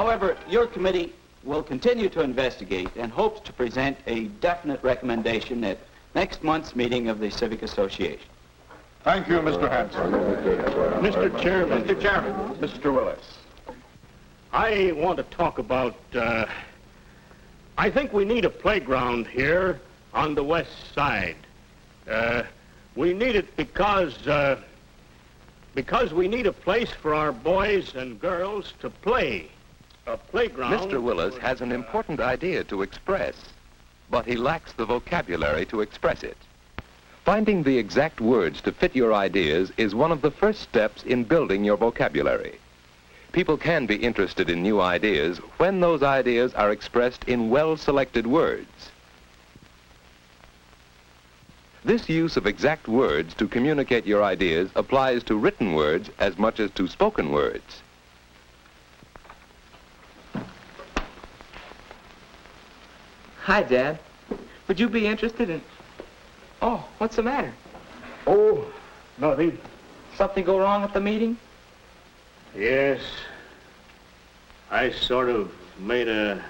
However, your committee will continue to investigate and hopes to present a definite recommendation at next month's meeting of the Civic Association. Thank you, Mr. Hanson. Mr. Chairman. Mr. Chairman. Mr. Willis. I want to talk about, I think we need a playground here on the west side. We need it because we need a place for our boys and girls to play. A playground. Mr. Willis has an important idea to express, but he lacks the vocabulary to express it. Finding the exact words to fit your ideas is one of the first steps in building your vocabulary. People can be interested in new ideas when those ideas are expressed in well-selected words. This use of exact words to communicate your ideas applies to written words as much as to spoken words. Hi, Dad. Would you be interested in... Oh, what's the matter? Oh, nothing. Something go wrong at the meeting? Yes. I sort of made a...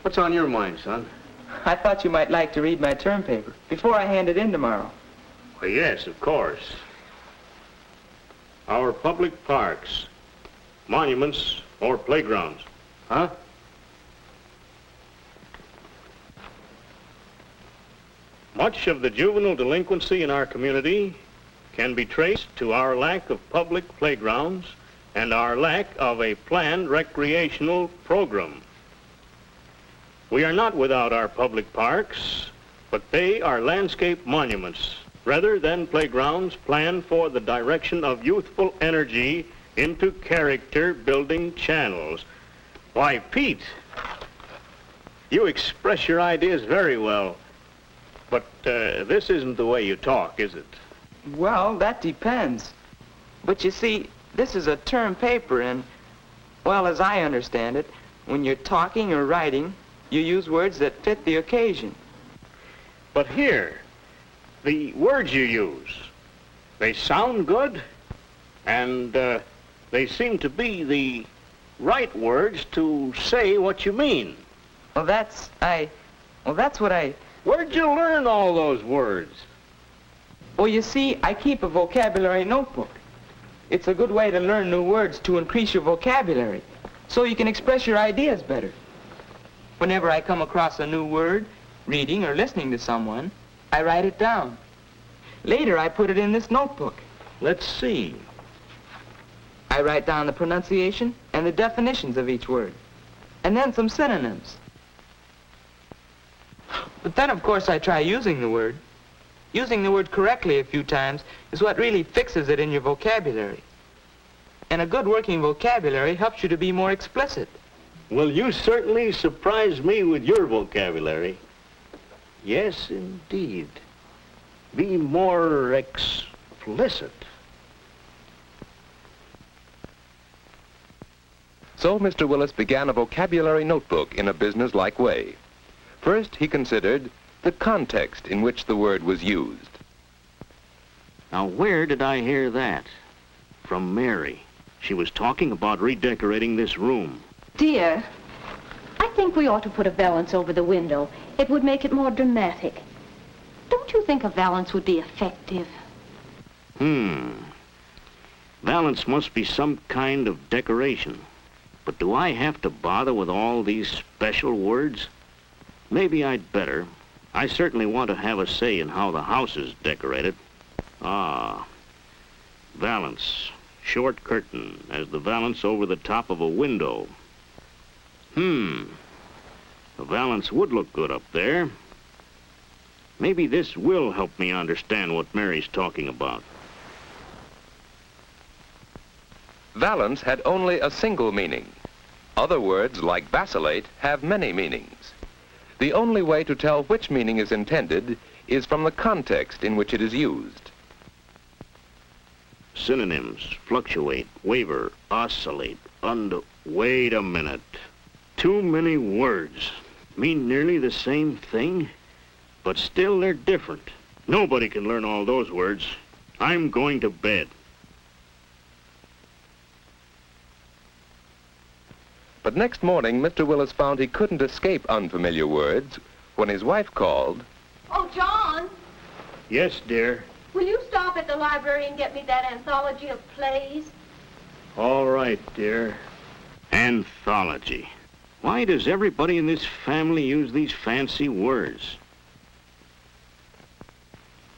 What's on your mind, son? I thought you might like to read my term paper before I hand it in tomorrow. Well, yes, of course. Our public parks, monuments, or playgrounds. Huh? Much of the juvenile delinquency in our community can be traced to our lack of public playgrounds and our lack of a planned recreational program. We are not without our public parks, but they are landscape monuments rather than playgrounds planned for the direction of youthful energy into character-building channels. Why, Pete, you express your ideas very well. But this isn't the way you talk, is it? Well, that depends. But you see, this is a term paper and, well, as I understand it, when you're talking or writing, you use words that fit the occasion. But here, the words you use, they sound good, and they seem to be the right words to say what you mean. Well, that's what I... Where'd you learn all those words? Well, you see, I keep a vocabulary notebook. It's a good way to learn new words to increase your vocabulary, so you can express your ideas better. Whenever I come across a new word, reading or listening to someone, I write it down. Later, I put it in this notebook. Let's see. I write down the pronunciation and the definitions of each word, and then some synonyms. But then, of course, I try using the word. Using the word correctly a few times is what really fixes it in your vocabulary. And a good working vocabulary helps you to be more explicit. Well, you certainly surprise me with your vocabulary. Yes, indeed. Be more explicit. So Mr. Willis began a vocabulary notebook in a business-like way. First, he considered the context in which the word was used. Now, where did I hear that? From Mary. She was talking about redecorating this room. Dear, I think we ought to put a valance over the window. It would make it more dramatic. Don't you think a valance would be effective? Valance must be some kind of decoration. But do I have to bother with all these special words? Maybe I'd better. I certainly want to have a say in how the house is decorated. Valance. Short curtain as the valance over the top of a window. A valance would look good up there. Maybe this will help me understand what Mary's talking about. Valance had only a single meaning. Other words, like vacillate, have many meanings. The only way to tell which meaning is intended is from the context in which it is used. Synonyms: fluctuate, waver, oscillate, Wait a minute. Too many words. Mean nearly the same thing, but still they're different. Nobody can learn all those words. I'm going to bed. But next morning, Mr. Willis found he couldn't escape unfamiliar words when his wife called. Oh, John, Yes, dear. will you stop at the library and get me that anthology of plays? All right, dear. Anthology. Why does everybody in this family use these fancy words?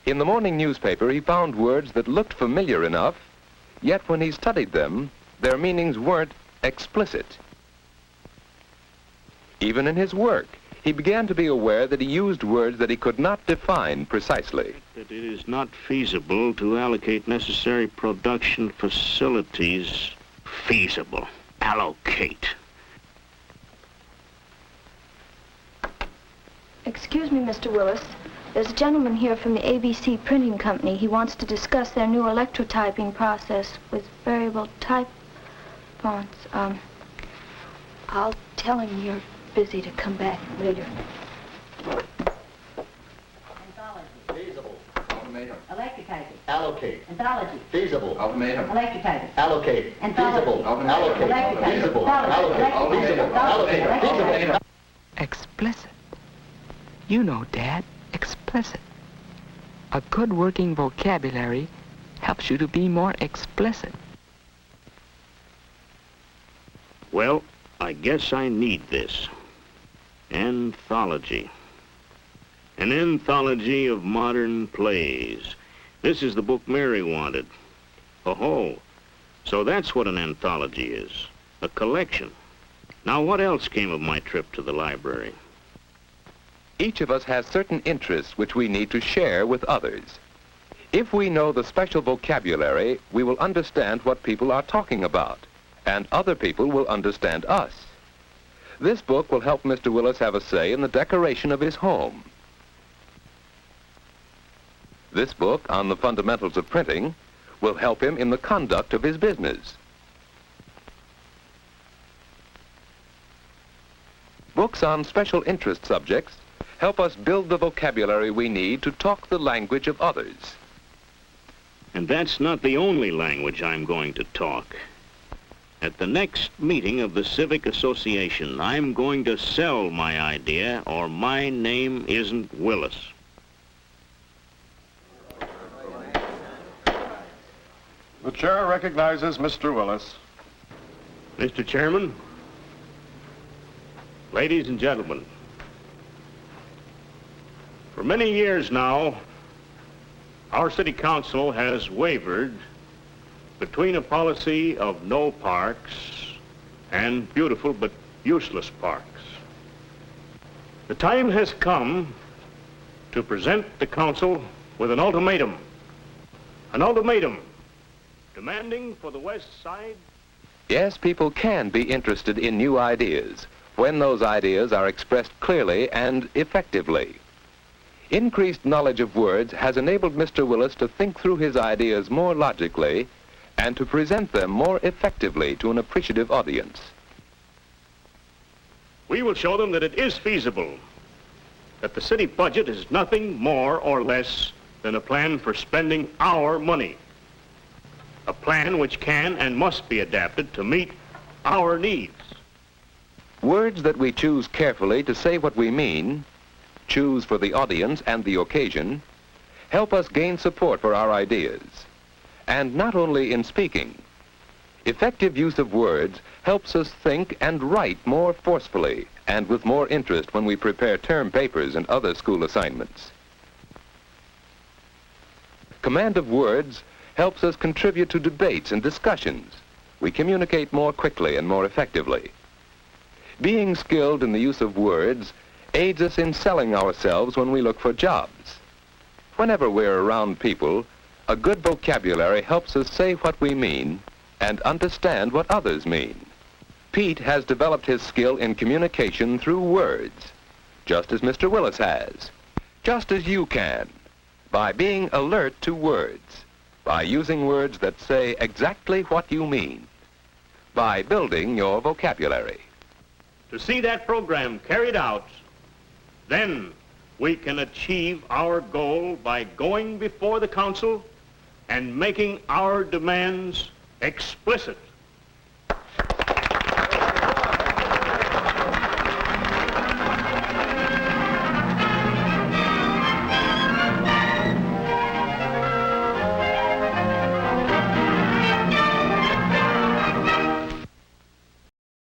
In the morning newspaper, he found words that looked familiar enough, yet when he studied them, their meanings weren't explicit. Even in his work, he began to be aware that he used words that he could not define precisely. That it is not feasible to allocate necessary production facilities. Feasible. Allocate. Excuse me, Mr. Willis. There's a gentleman here from the ABC Printing Company. He wants to discuss their new electrotyping process with variable type fonts. I'll tell him you're busy to come back later. Anthology. Feasible. Ultimatum. Electrotyping. Allocate. Anthology. Feasible. Ultimatum. Electrotyping. Allocate. Anthology. Feasible. Allocate. Electrotyping. Feasible. Anthology. Allocate. Feasible. Allocate. Feasible. Explicit. You know, Dad, explicit. A good working vocabulary helps you to be more explicit. Well, I guess I need this. Anthology. An anthology of modern plays. This is the book Mary wanted. Oh, so that's what an anthology is. A collection. Now, what else came of my trip to the library? Each of us has certain interests which we need to share with others. If we know the special vocabulary, we will understand what people are talking about, and other people will understand us. This book will help Mr. Willis have a say in the decoration of his home. This book on the fundamentals of printing will help him in the conduct of his business. Books on special interest subjects help us build the vocabulary we need to talk the language of others. And that's not the only language I'm going to talk. At the next meeting of the Civic Association, I'm going to sell my idea, or my name isn't Willis. The chair recognizes Mr. Willis. Mr. Chairman, ladies and gentlemen, for many years now, our city council has wavered between a policy of no parks and beautiful but useless parks. The time has come to present the council with an ultimatum. An ultimatum demanding for the West Side. Yes, people can be interested in new ideas when those ideas are expressed clearly and effectively. Increased knowledge of words has enabled Mr. Willis to think through his ideas more logically and to present them more effectively to an appreciative audience. We will show them that it is feasible, that the city budget is nothing more or less than a plan for spending our money. A plan which can and must be adapted to meet our needs. Words that we choose carefully to say what we mean, choose for the audience and the occasion, help us gain support for our ideas. And not only in speaking. Effective use of words helps us think and write more forcefully and with more interest when we prepare term papers and other school assignments. Command of words helps us contribute to debates and discussions. We communicate more quickly and more effectively. Being skilled in the use of words aids us in selling ourselves when we look for jobs. Whenever we're around people, a good vocabulary helps us say what we mean and understand what others mean. Pete has developed his skill in communication through words, just as Mr. Willis has, just as you can, by being alert to words, by using words that say exactly what you mean, by building your vocabulary. To see that program carried out, then we can achieve our goal by going before the council and making our demands explicit.